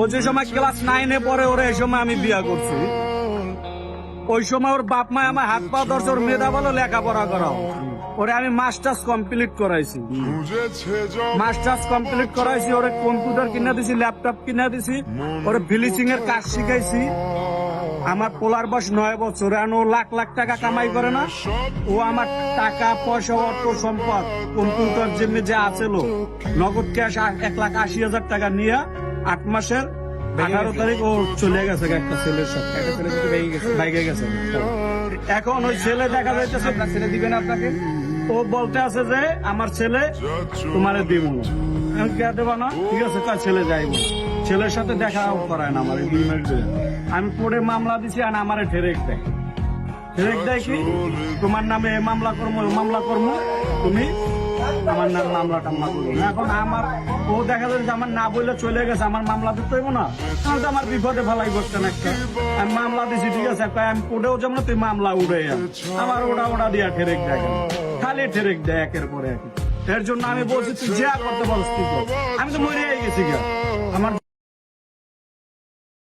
ও যে সময় ক্লাস 9-এ পড়ে ওরে এই সময় আমি বিয়া করছি। ওই সময় ওর বাপ মা আমার হাত পা ধরছে, ওর মেধা বলো লেখাপড়া করাও। ওরে আমি মাস্টার্স কমপ্লিট করাইছি, মাস্টার্স কমপ্লিট করাইছি। ওরে কম্পিউটার কিনা দিছি, ল্যাপটপ কিনা দিছি, ওরে ফিনিশিং এর কাজ শিখাইছি। আমার পোলার বয়স 9 বছর, ও লাখ লাখ টাকা কামাই করে না। ও আমার টাকা পয়সা অর্থ সম্পদ কম্পিউটার যেমনি যে আছে নগদ ক্যাশ 1,80,000 টাকা নিয়ে 8 মাসের 18 তারিখ ও চলে গেছে একটা ছেলের সাথে, একটা ছেলে বাইকে গেছে। এখন ওই ছেলে দেখা যাইতেছে আপনার ছেলে দিবেন আপনাকে, ও বলতে আছে যে আমার ছেলে তোমারে দিব না। আমি কে দেবো না, ঠিক আছে তার ছেলে যাইব। ছেলের সাথে দেখা করায় না আমার 2 মিনিট ধরে। আমি পরে মামলা দিছি আর আমারে ঠেরেক দেয়। ঠেরেক দেয় কি তোমার নামে এ মামলা করবো ও মামলা করবো, তুমি আমার নাম মামলা টামলা করবো না। এখন আমার ও দেখা যাচ্ছে যে আমার না বললে চলে গেছে, আমার মামলা দিতে হইব না, তাহলে তো আমার বিপদে ফেলাই বসতেন একটা। আমি মামলা দিছি, ঠিক আছে আমি কোর্টেও যাবো না, তুই মামলা উড়ে আমার ওটা দিয়া ঠেরেক দেয়, খালি ঠেরেক দেয় একের পরে এক। এর জন্য আমি বলছি তুই যা করতে পারছিস তুই কর। আমি তো মরে গেছি গা, আমার